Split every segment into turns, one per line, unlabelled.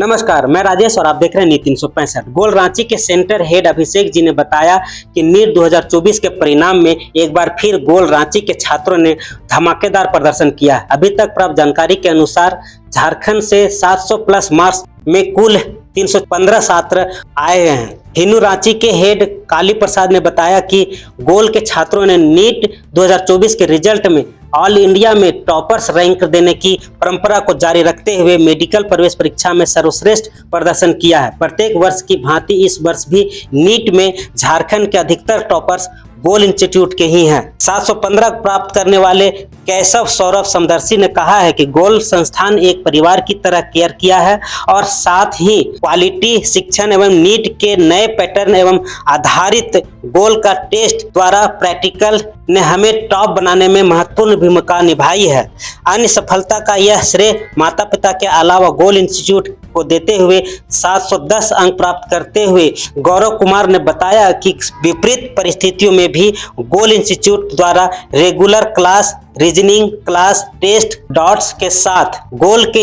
नमस्कार, मैं राजेश और आप देख रहे हैं नीति 365। गोल रांची के सेंटर हेड अभिषेक जी ने बताया कि नीट 2024 के परिणाम में एक बार फिर गोल रांची के छात्रों ने धमाकेदार प्रदर्शन किया। अभी तक प्राप्त जानकारी के अनुसार झारखंड से 700 प्लस मार्क्स में कुल 315 छात्र आए हैं। हिनू रांची के हेड काली प्रसाद ने बताया कि गोल के छात्रों ने नीट 2024 के रिजल्ट में ऑल इंडिया में टॉपर्स रैंक देने की परंपरा को जारी रखते हुए मेडिकल प्रवेश परीक्षा में सर्वश्रेष्ठ प्रदर्शन किया है। प्रत्येक वर्ष की भांति इस वर्ष भी नीट में झारखंड के अधिकतर टॉपर्स गोल इंस्टीट्यूट के ही हैं। 715 प्राप्त करने वाले कैशव सौरभ समदर्शी ने कहा है कि गोल संस्थान एक परिवार की तरह केयर किया है और साथ ही क्वालिटी शिक्षण एवं नीट के नए पैटर्न एवं आधारित गोल का टेस्ट द्वारा प्रैक्टिकल ने हमें टॉप बनाने में महत्वपूर्ण भूमिका निभाई है। अन्य सफलता का यह श्रेय माता पिता के अलावा गोल इंस्टीट्यूट को देते हुए 710 अंक प्राप्त करते हुए गौरव कुमार ने बताया कि विपरीत परिस्थितियों में भी गोल इंस्टीट्यूट द्वारा regular class, reasoning class, test dots के साथ गोल के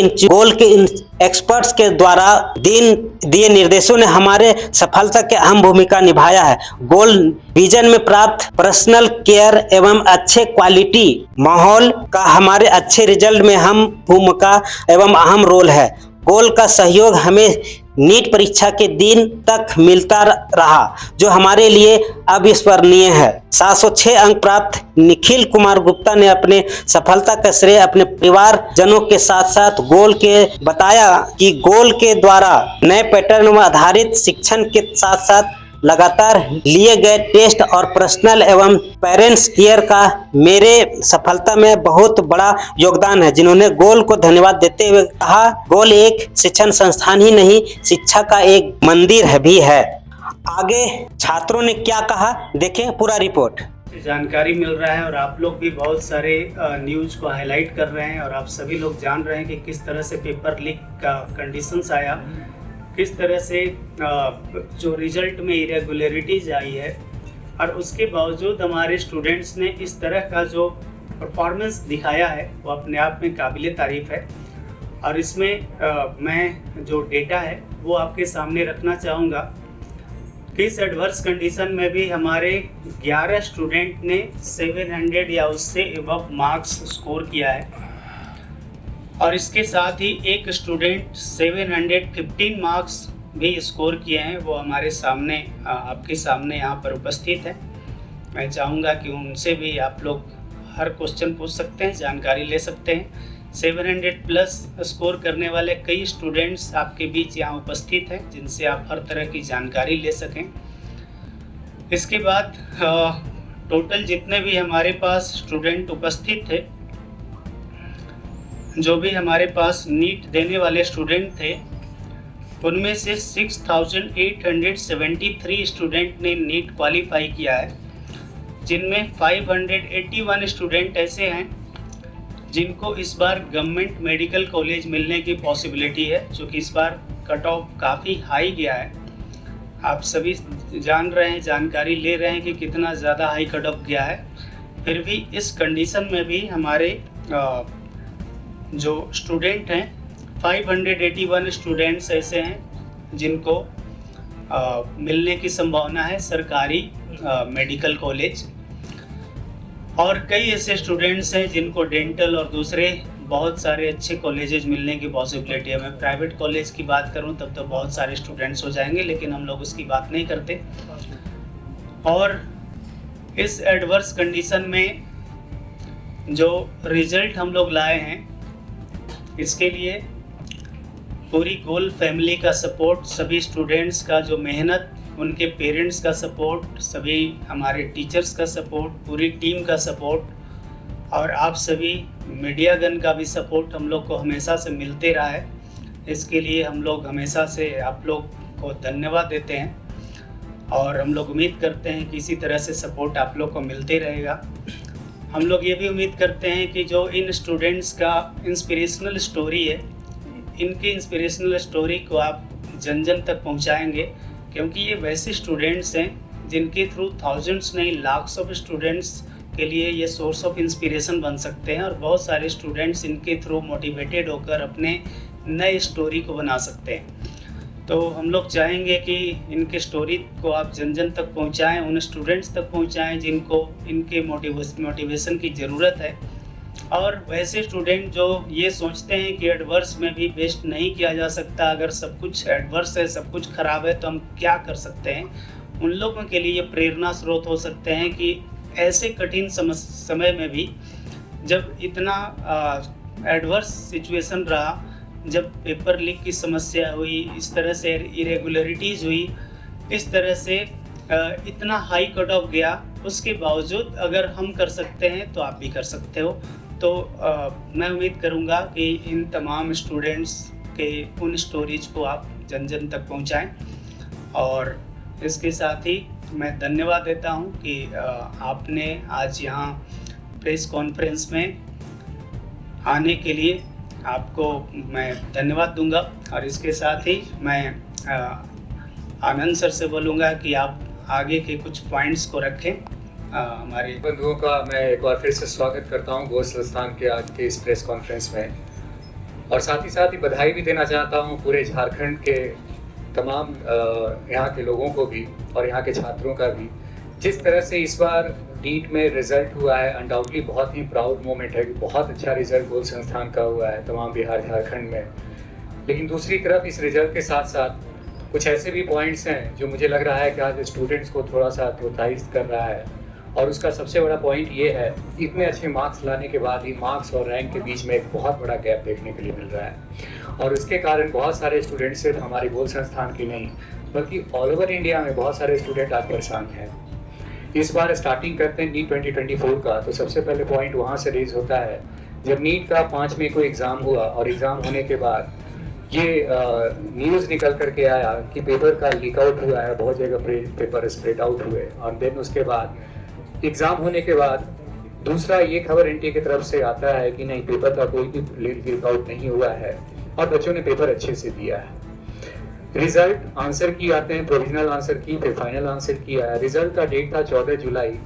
एक्सपर्ट्स के द्वारा दिए निर्देशों ने हमारे सफलता के अहम भूमिका निभाया है। गोल विजन में प्राप्त पर्सनल केयर एवं अच्छे क्वालिटी माहौल का हमारे अच्छे रिजल्ट में अहम भूमिका एवं अहम रोल है। गोल का सहयोग हमें नीट परीक्षा के दिन तक मिलता रहा, जो हमारे लिए अविस्मरणीय है। 706 अंक प्राप्त निखिल कुमार गुप्ता ने अपने सफलता का श्रेय अपने परिवार जनों के साथ साथ गोल के बताया कि गोल के द्वारा नए पैटर्न में आधारित शिक्षण के साथ साथ लगातार लिए गए टेस्ट और पर्सनल एवं पेरेंट्स केयर का मेरे सफलता में बहुत बड़ा योगदान है। जिन्होंने गोल को धन्यवाद देते हुए कहा, गोल एक शिक्षण संस्थान ही नहीं, शिक्षा का एक मंदिर भी है। आगे छात्रों ने क्या कहा, देखें पूरा रिपोर्ट।
जानकारी मिल रहा है और आप लोग भी बहुत सारे न्यूज़ को हाईलाइट कर रहे हैं और आप सभी लोग जान रहे हैं कि किस तरह से पेपर लीक का कंडीशंस आया, किस तरह से जो रिजल्ट में इरेगुलरिटीज आई है और उसके बावजूद हमारे स्टूडेंट्स ने इस तरह का जो परफॉर्मेंस दिखाया है वो अपने आप में काबिले तारीफ़ है। और इसमें मैं जो डेटा है वो आपके सामने रखना चाहूँगा कि इस एडवर्स कंडीशन में भी हमारे 11 स्टूडेंट ने 700 या उससे एबव मार्क्स स्कोर किया है और इसके साथ ही एक स्टूडेंट 715 मार्क्स भी स्कोर किए हैं। वो हमारे सामने आपके सामने यहाँ पर उपस्थित है। मैं चाहूँगा कि उनसे भी आप लोग हर क्वेश्चन पूछ सकते हैं, जानकारी ले सकते हैं। 700 प्लस स्कोर करने वाले कई स्टूडेंट्स आपके बीच यहाँ उपस्थित हैं जिनसे आप हर तरह की जानकारी ले सकें। इसके बाद टोटल जितने भी हमारे पास स्टूडेंट उपस्थित थे, जो भी हमारे पास नीट देने वाले स्टूडेंट थे, उनमें से 6,873 स्टूडेंट ने नीट क्वालिफाई किया है, जिनमें 581 स्टूडेंट ऐसे हैं जिनको इस बार गवर्नमेंट मेडिकल कॉलेज मिलने की पॉसिबिलिटी है, जो कि इस बार कट ऑफ काफ़ी हाई गया है। आप सभी जान रहे हैं, जानकारी ले रहे हैं कि कितना ज़्यादा हाई कट ऑफ गया है। फिर भी इस कंडीशन में भी हमारे जो स्टूडेंट हैं 581 स्टूडेंट्स ऐसे हैं जिनको मिलने की संभावना है सरकारी मेडिकल कॉलेज, और कई ऐसे स्टूडेंट्स हैं जिनको डेंटल और दूसरे बहुत सारे अच्छे कॉलेजेस मिलने की पॉसिबिलिटी है। मैं प्राइवेट कॉलेज की बात करूं तब तो बहुत सारे स्टूडेंट्स हो जाएंगे, लेकिन हम लोग उसकी बात नहीं करते। और इस एडवर्स कंडीशन में जो रिजल्ट हम लोग लाए हैं, इसके लिए पूरी गोल फैमिली का सपोर्ट, सभी स्टूडेंट्स का जो मेहनत, उनके पेरेंट्स का सपोर्ट, सभी हमारे टीचर्स का सपोर्ट, पूरी टीम का सपोर्ट और आप सभी मीडियागन का भी सपोर्ट हम लोग को हमेशा से मिलते रहा है। इसके लिए हम लोग हमेशा से आप लोग को धन्यवाद देते हैं और हम लोग उम्मीद करते हैं कि इसी तरह से सपोर्ट आप लोग को मिलते रहेगा। हम लोग ये भी उम्मीद करते हैं कि जो इन स्टूडेंट्स का इंस्पिरेशनल स्टोरी है, इनके इंस्पिरेशनल स्टोरी को आप जन जन तक पहुंचाएंगे, क्योंकि ये वैसे स्टूडेंट्स हैं जिनके थ्रू थाउजेंड्स नहीं लाख्स ऑफ स्टूडेंट्स के लिए ये सोर्स ऑफ इंस्पिरेशन बन सकते हैं और बहुत सारे स्टूडेंट्स इनके थ्रू मोटिवेटेड होकर अपने नए स्टोरी को बना सकते हैं। तो हम लोग चाहेंगे कि इनके स्टोरी को आप जन जन तक पहुंचाएं, उन स्टूडेंट्स तक पहुंचाएं जिनको इनके मोटिवेशन की ज़रूरत है। और वैसे स्टूडेंट जो ये सोचते हैं कि एडवर्स में भी बेस्ट नहीं किया जा सकता, अगर सब कुछ एडवर्स है, सब कुछ ख़राब है तो हम क्या कर सकते हैं, उन लोगों के लिए ये प्रेरणा स्रोत हो सकते हैं कि ऐसे कठिन समय में भी जब इतना एडवर्स सिचुएशन रहा, जब पेपर लीक की समस्या हुई, इस तरह से इरेगुलरिटीज़ हुई, इस तरह से इतना हाई कट ऑफ गया, उसके बावजूद अगर हम कर सकते हैं तो आप भी कर सकते हो। तो मैं उम्मीद करूंगा कि इन तमाम स्टूडेंट्स के उन स्टोरीज को आप जन जन तक पहुंचाएं। और इसके साथ ही मैं धन्यवाद देता हूं कि आपने आज यहाँ प्रेस कॉन्फ्रेंस में आने के लिए आपको मैं धन्यवाद दूंगा। और इसके साथ ही मैं आनंद सर से बोलूँगा कि आप आगे के कुछ पॉइंट्स को रखें। हमारे
बंधुओं का मैं एक बार फिर से स्वागत करता हूं घोष संस्थान के आज के इस प्रेस कॉन्फ्रेंस में, और साथ ही बधाई भी देना चाहता हूं पूरे झारखंड के तमाम यहाँ के लोगों को भी और यहाँ के छात्रों का भी। जिस तरह से इस बार नीट में रिजल्ट हुआ है, अनडाउटली बहुत ही प्राउड मोमेंट है कि बहुत अच्छा रिजल्ट घोष संस्थान का हुआ है तमाम बिहार झारखंड में। लेकिन दूसरी तरफ इस रिजल्ट के साथ साथ कुछ ऐसे भी पॉइंट्स हैं जो मुझे लग रहा है कि आज स्टूडेंट्स को थोड़ा सा प्रोत्साहित कर रहा है। और उसका सबसे बड़ा पॉइंट ये है, इतने अच्छे मार्क्स लाने के बाद ही मार्क्स और रैंक के बीच में एक बहुत बड़ा गैप देखने के लिए मिल रहा है। और उसके कारण बहुत सारे स्टूडेंट सिर्फ हमारे घोष संस्थान की नहीं बल्कि ऑल ओवर इंडिया में बहुत सारे स्टूडेंट आज परेशान हैं। इस बार स्टार्टिंग करते हैं नीट 2024 का, तो सबसे पहले पॉइंट वहाँ से रेज होता है जब नीट का 5 मई को एग्ज़ाम हुआ और एग्ज़ाम होने के बाद ये न्यूज़ निकल करके आया कि पेपर का लीक आउट हुआ है, बहुत जगह पेपर स्प्रेड आउट हुए। और देन उसके बाद एग्ज़ाम होने के बाद दूसरा ये खबर एनटीए की तरफ से आता है कि नहीं, पेपर का कोई भी लीक आउट नहीं हुआ है और बच्चों ने पेपर अच्छे से दिया है। रिजल्ट आंसर की आते हैं, प्रोविजनल आंसर की, फिर फाइनल आंसर की आया। रिजल्ट का डेट था 14 जुलाई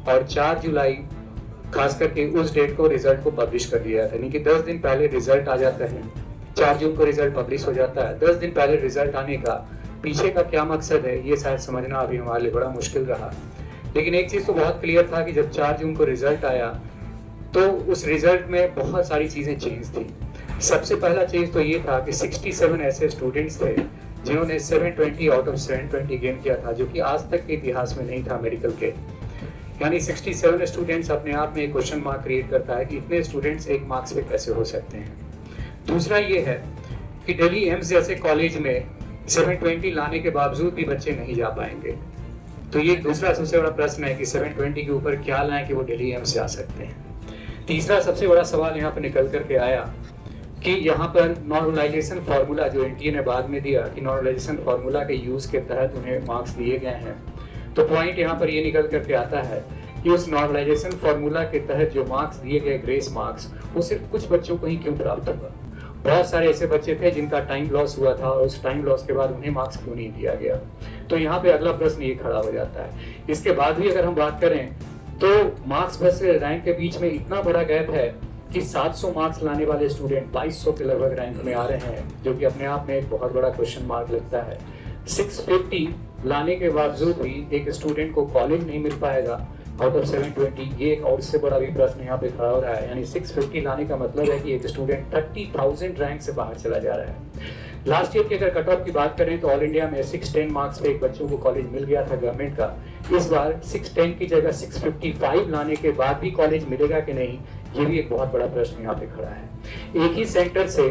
और 4 जुलाई खास करके उस डेट को रिजल्ट को पब्लिश कर दिया था, यानी कि 10 दिन पहले रिजल्ट आ जाता है। 4 जून को रिजल्ट पब्लिश हो जाता है। 10 दिन पहले रिजल्ट आने का पीछे का क्या मकसद है ये शायद समझना अभी हमारे लिए बड़ा मुश्किल रहा। लेकिन एक चीज़ तो बहुत क्लियर था कि जब 4 जून को रिजल्ट आया तो उस रिजल्ट में बहुत सारी चीज़ें चेंज थी। सबसे पहला चेंज तो ये था कि 67 ऐसे स्टूडेंट्स थे जिन्होंने 720 आउट ऑफ 720 गेन किया था, जो कि आज तक के इतिहास में नहीं था मेडिकल के। यानी 67 स्टूडेंट्स अपने आप में एक क्वेश्चन मार्क क्रिएट करता है कि इतने स्टूडेंट्स एक मार्क्स पे कैसे हो सकते हैं। दूसरा ये है कि दिल्ली एम्स जैसे कॉलेज में 720 लाने के बावजूद भी बच्चे नहीं जा पाएंगे। तो ये दूसरा सबसे बड़ा प्रश्न है कि 720 के ऊपर क्या लाएं कि वो दिल्ली एम्स जा सकते हैं। तीसरा सबसे बड़ा सवाल यहाँ पर निकल करके आया कि यहाँ पर नॉर्मलाइजेशन फार्मूला जो एनटीए ने बाद में दिया कि नॉर्मलाइजेशन फार्मूला के यूज़ के तहत उन्हें मार्क्स दिए गए हैं। तो पॉइंट यहाँ पर ये निकल करके आता है कि उस नॉर्मलाइजेशन फार्मूला के तहत जो मार्क्स दिए गए, ग्रेस मार्क्स, वो सिर्फ कुछ बच्चों को ही क्यों प्राप्त हुआ। बहुत सारे ऐसे बच्चे थे जिनका टाइम लॉस हुआ था और उस टाइम लॉस के बाद उन्हें मार्क्स क्यों नहीं दिया गया। तो यहाँ पे अगला प्रश्न ये खड़ा हो जाता है। इसके बाद भी अगर हम बात करें तो मार्क्स वर्सेस रैंक के बीच में इतना बड़ा गैप है कि 700 मार्क्स लाने वाले स्टूडेंट 2200 के लगभग रैंक में आ रहे हैं, जो कि अपने आप में एक बहुत बड़ा क्वेश्चन मार्क लगता है। 650 लाने के बावजूद भी एक स्टूडेंट को कॉलेज नहीं मिल पाएगा आउट ऑफ 720, ये एक और से बड़ा भी प्रश्न यहाँ पे खड़ा हो रहा है। यानी 650 लाने का मतलब है कि एक स्टूडेंट 30,000 रैंक से बाहर चला जा रहा है। लास्ट ईयर की अगर कट ऑफ की बात करें तो ऑल इंडिया में 610 मार्क्स पे एक बच्चों को कॉलेज मिल गया था गवर्नमेंट का। इस बार 610 की जगह 655 लाने के बाद भी कॉलेज मिलेगा कि नहीं, ये भी एक बहुत बड़ा प्रश्न यहाँ पे खड़ा है। एक ही सेंटर से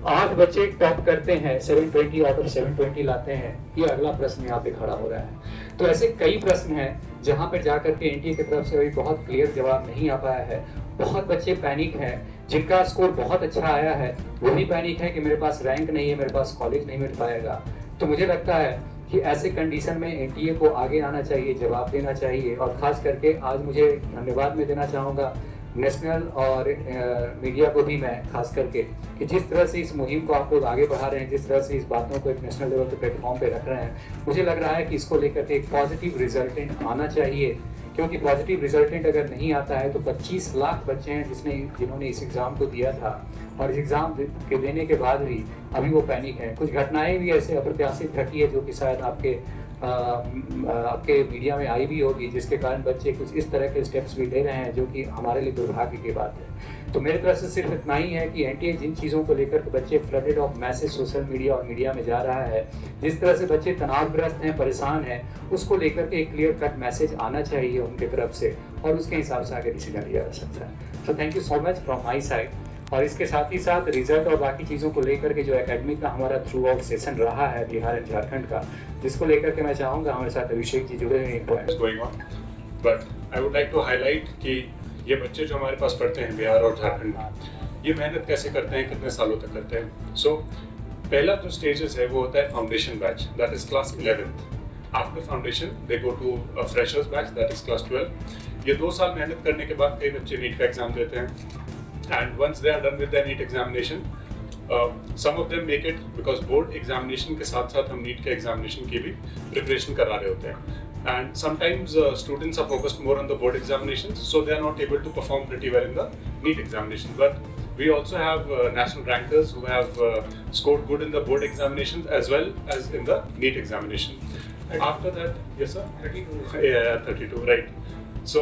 8 बच्चे टॉप करते हैं, 720 आउट ऑफ 720 लाते हैं, ये अगला प्रश्न यहाँ पे खड़ा हो रहा है। तो ऐसे कई प्रश्न हैं जहाँ पर जाकर के एनटीए की तरफ से अभी बहुत क्लियर जवाब नहीं आ पाया है। बहुत बच्चे पैनिक हैं, जिनका स्कोर बहुत अच्छा आया है वो भी पैनिक है कि मेरे पास रैंक नहीं है, मेरे पास कॉलेज नहीं मिल पाएगा। तो मुझे लगता है कि ऐसे कंडीशन में एनटीए को आगे आना चाहिए, जवाब देना चाहिए। और खास करके आज मुझे धन्यवाद मैं देना चाहूँगा नेशनल और मीडिया को भी मैं खास करके कि जिस तरह से इस मुहिम को आप लोग आगे बढ़ा रहे हैं, जिस तरह से इस बातों को एक नेशनल लेवल के प्लेटफॉर्म पे रख रहे हैं, मुझे लग रहा है कि इसको लेकर के एक पॉजिटिव रिजल्टेंट आना चाहिए। क्योंकि पॉजिटिव रिजल्टेंट अगर नहीं आता है तो 25 लाख बच्चे हैं जिन्होंने इस एग्ज़ाम को दिया था, और इस एग्ज़ाम के देने के बाद भी अभी वो पैनिक है। कुछ घटनाएं भी ऐसे अप्रत्याशित घटी है जो कि शायद आपके मीडिया में आई भी होगी, जिसके कारण बच्चे कुछ इस तरह के स्टेप्स भी ले रहे हैं जो कि हमारे लिए दुर्भाग्य की बात है। तो मेरे तरफ से सिर्फ इतना ही है कि एनटीए जिन चीज़ों को लेकर के बच्चे flooded of message social media और मीडिया में जा रहा है, जिस तरह से बच्चे तनावग्रस्त हैं, परेशान हैं, उसको लेकर के एक क्लियर कट मैसेज आना चाहिए उनके तरफ से, और उसके हिसाब से आगे डिसीजन लिया जा सकता है। So thank you so much from my side. और इसके साथ ही साथ रिजल्ट और बाकी चीज़ों को लेकर के जो एकेडमिक का हमारा थ्रू आउट सेशन रहा है बिहार एंड झारखंड का, जिसको लेकर के मैं चाहूँगा हमारे साथ अभिषेक जी जुड़े हैं।
But I would like to highlight कि ये बच्चे जो हमारे पास पढ़ते हैं बिहार और झारखंड में, ये मेहनत कैसे करते हैं, कितने सालों तक करते हैं। सो पहला जो स्टेजेस है वो होता है foundation batch, that is class 11th। After foundation they go to freshers batch, that is class 12। ये 2 साल मेहनत करने के बाद कई बच्चे नीट का एग्जाम देते हैं, and once they are done with their NEET examination, some of them make it because board examination के साथ साथ हम NEET के examination की भी preparation करा रहे होते हैं, and sometimes students are focused more on the board examinations, so they are not able to perform pretty well in the NEET examination. But we also have national rankers who have scored good in the board examinations as well as in the NEET examination. After that, yes sir, 32. Yeah, 32, right. So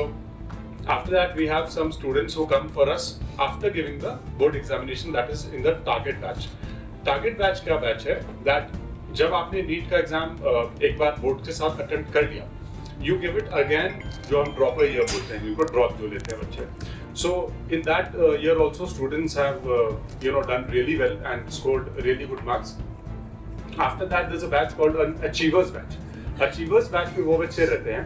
after that we have some students who come for us after giving the board examination, that is in the target batch. Target batch क्या batch है? That जब आपने NEET का exam एक बार board के साथ attempt कर लिया, you give it again, जो हम ड्रॉपर ईयर बोलते हैं, इनको ड्रॉप जो लेते हैं बच्चे। So in that year also students have done really well and scored really good marks. After that there's a batch called an achievers batch. Achievers batch में वो बच्चे रहते हैं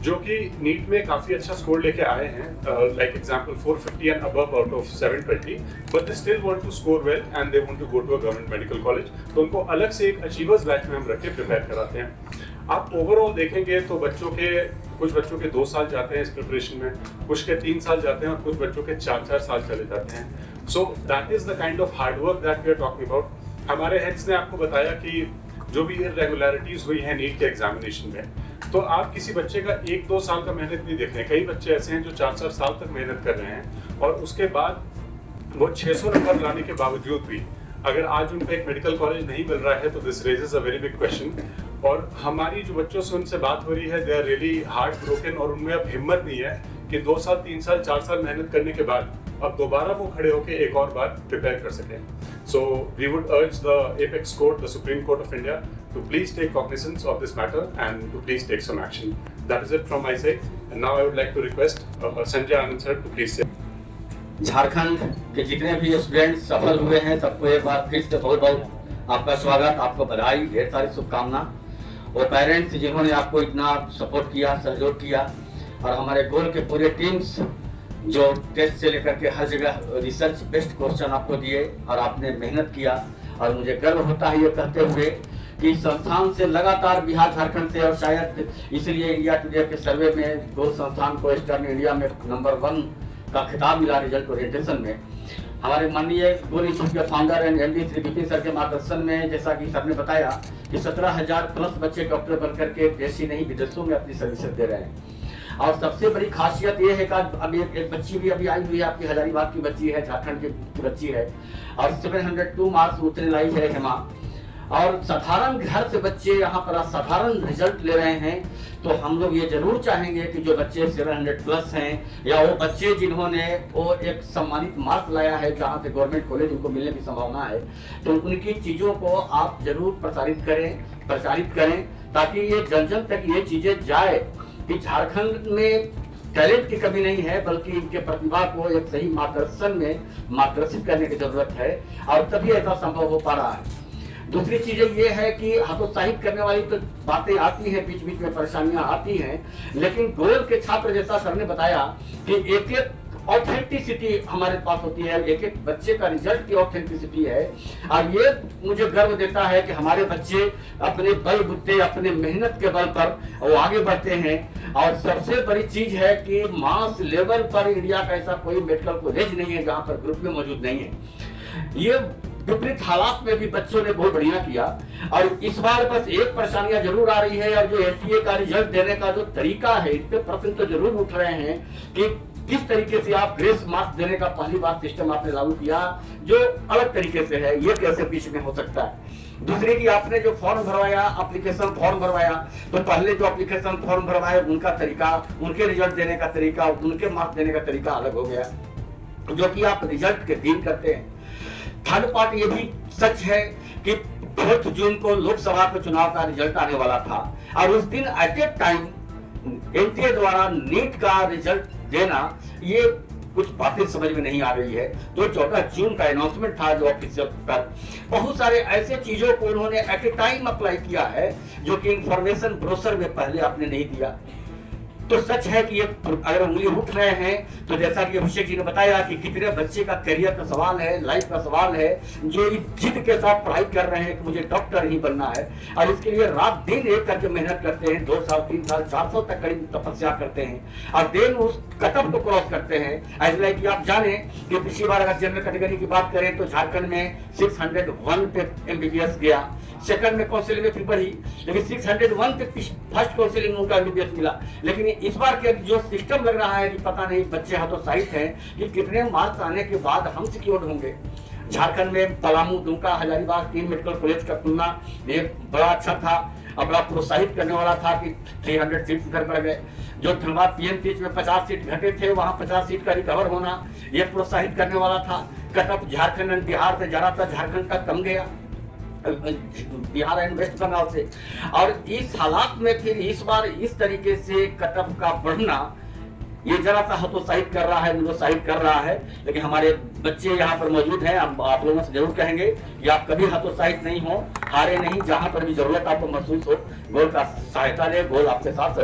जो कि नीट में काफ़ी अच्छा स्कोर लेके आए हैं, like example 450 and above out of 720, but they still want to score well and they want to go to a government medical college. तो उनको अलग से एक अचीवर्स बैच में हम रख के प्रिपेयर कराते हैं। आप ओवरऑल देखेंगे तो कुछ बच्चों के 2 साल जाते हैं इस प्रिपरेशन में, कुछ के 3 साल जाते हैं और कुछ बच्चों के 4-4 साल चले जाते हैं। So that is the kind of hard work that we are talking about. हमारे हेड्स ने आपको बताया कि जो भी इरेगुलरिटीज हुई हैं नीट के एग्जामिनेशन में, तो आप किसी बच्चे का 1-2 साल का मेहनत नहीं देख रहे हैं। कई बच्चे ऐसे हैं जो 4-4 साल तक मेहनत कर रहे हैं और उसके बाद वो 600 नंबर लाने के बावजूद भी अगर आज उनको एक मेडिकल कॉलेज नहीं मिल रहा है तो this raises a very big question. और हमारी जो बच्चों से उनसे बात हो रही है, they are really heartbroken, और उनमें अब हिम्मत नहीं है कि 2 साल 3 साल 4 साल मेहनत करने के बाद अब दोबारा वो खड़े होकर एक और बार प्रिपेयर कर सकें। So we would urge the Apex Court, the Supreme Court of India, to please take cognizance of this matter and to please take some action. That is it from my side. And now I would like to request Sanjay Anand sir to please say.
Jharkhand के जितने भी student सफल हुए हैं सबको एक बार फिर से बहुत बहुत आपका स्वागत, आपको बधाई, ढेर सारी शुभकामना। और पेरेंट्स जिन्होंने आपको इतना सपोर्ट किया, सहयोग किया, और हमारे गोल के पूरे टीम्स जो टेस्ट से लेकर के हर जगह रिसर्च बेस्ड क्वेश्चन आपको दिए और आपने मेहनत किया। और मुझे गर्व होता है ये कहते हुए कि संस्थान से लगातार बिहार झारखंड से, और शायद इसलिए इंडिया टुडे के सर्वे में गोल संस्थान को ईस्टर्न इंडिया में नंबर 1 का खिताब मिला रिजल्ट ओरिएंटेशन में। हमारे माननीय गोल इंस्टीट्यूट के founder and MD Shri Vipin sir के मार्गदर्शन में, जैसा कि सर ने बताया कि 17,000 प्लस बच्चे डॉक्टर बन करके देश ही नहीं विदेशों में अपनी सर्विसेज दे रहे हैं। और सबसे बड़ी खासियत ये है कि अभी एक बच्ची भी अभी आई हुई है, आपकी हजारीबाग की बच्ची है, झारखंड की बच्ची है, और 702 मार्क्स उतने लाई है हेमा। और साधारण घर से बच्चे यहाँ पर साधारण रिजल्ट ले रहे हैं। तो हम लोग ये जरूर चाहेंगे कि जो बच्चे 700 प्लस हैं, या वो बच्चे जिन्होंने वो एक सम्मानित मार्क लाया है जहाँ से गवर्नमेंट कॉलेज उनको मिलने की संभावना है, तो उनकी चीज़ों को आप जरूर प्रचारित करें ताकि ये जन जन तक ये चीज़ें जाए कि झारखंड में टैलेंट की कमी नहीं है, बल्कि इनके प्रतिभा को एक सही मार्गदर्शन में मार्गदर्शित करने की जरूरत है, और तभी ऐसा संभव हो पा रहा है। दूसरी चीजें ये है कि हतोत्साहित करने वाली तो बातें आती हैं, बीच बीच में परेशानियां आती हैं, लेकिन गोयल के छात्र, जैसा सर ने बताया कि एक एक ऑथेंटिसिटी हमारे पास होती है, एक एक बच्चे का रिजल्ट की ऑथेंटिसिटी है। और ये मुझे गर्व देता है कि हमारे बच्चे अपने बलबूते, अपने मेहनत के बल पर वो आगे बढ़ते हैं। और सबसे बड़ी चीज है कि मास लेवल पर इंडिया का ऐसा कोई मेडिकल कॉलेज नहीं है जहाँ पर ग्रुप में मौजूद नहीं है। ये विपरीत हालात में भी बच्चों ने बहुत बढ़िया किया। और इस बार बस एक परेशानियां जरूर आ रही है, और जो एनटीए का रिजल्ट देने का जो तरीका है, इस पे प्रश्न तो जरूर उठ रहे हैं कि किस तरीके से आप ग्रेस मार्क्स देने का पहली बार सिस्टम आपने लागू किया, जो अलग तरीके से है, ये कैसे बीच में हो सकता है। दूसरे की आपने जो फॉर्म भरवाया, एप्लीकेशन फॉर्म भरवाया, तो पहले जो एप्लीकेशन फॉर्म भरवाए उनका तरीका, उनके रिजल्ट देने का तरीका, उनके मार्क्स देने का तरीका अलग हो गया, जो कि आप रिजल्ट के दिन करते हैं। थर्ड पार्ट ये भी सच है कि 4 जून को लोकसभा के चुनाव का रिजल्ट आने वाला था, और उस दिन एट ए टाइम एनटीए द्वारा नीट का रिजल्ट देना, ये कुछ बातें समझ में नहीं आ रही है। तो 14 जून का अनाउंसमेंट था जो ऑफिशियल पर, बहुत सारे ऐसे चीजों को उन्होंने एट ए टाइम अप्लाई किया है जो कि इंफॉर्मेशन ब्रोशर में पहले आपने नहीं दिया। तो सच है कि ये अगर उंगली उठ रहे हैं, तो जैसा कि अभिषेक जी ने बताया कि कितने बच्चे का करियर का सवाल है, लाइफ का सवाल है, जो इस जिद के साथ पढ़ाई कर रहे हैं कि मुझे डॉक्टर ही बनना है, और इसके लिए रात दिन एक करके मेहनत करते हैं, 2 साल 3 साल 400 तक कड़ी तपस्या करते हैं, और देन उस कटअप को क्रॉस करते हैं। ऐसा कि आप जाने कि पिछली बार अगर जनरल कैटेगरी की बात करें तो झारखंड में 601 पे एमबीबीएस गया, सेकंड में काउंसिलिंग में फिर बढ़ी, लेकिन 601 पे फर्स्ट काउंसिलिंग में उनका एमबीबीएस मिला। लेकिन इस बार के जो सिस्टम लग रहा है कि पता नहीं बच्चे हतोत्साहित हैं कि कितने मार्क्स आने के बाद हम सिक्योर होंगे। झारखंड में पलामू, दुमका, हजारीबाग 3 मेडिकल कॉलेज का तुलना ये बड़ा अच्छा था, और बड़ा प्रोत्साहित करने वाला था कि 300 सीट इधर बढ़ गए। जो धनबाद पीएमसीएच में 50 सीट घटे थे, वहां 50 सीट का रिकवर होना, ये प्रोत्साहित करने वाला था। कटअप झारखंड एंड बिहार से ज्यादा था, झारखंड का कम गया, बिहार एंड वेस्ट बंगाल से। और इस हालात में फिर इस बार इस तरीके से कटअप का बढ़ना, ये जरा सा हतोत्साहित कर रहा है, निरुत्साहित कर रहा है। लेकिन हमारे बच्चे यहाँ पर मौजूद हैं, आप लोगों से जरूर कहेंगे कि आप कभी हतोत्साहित नहीं हो, हारे नहीं, जहां पर भी जरूरत आपको महसूस हो, गोल का सहायता ले, गोल आपके साथ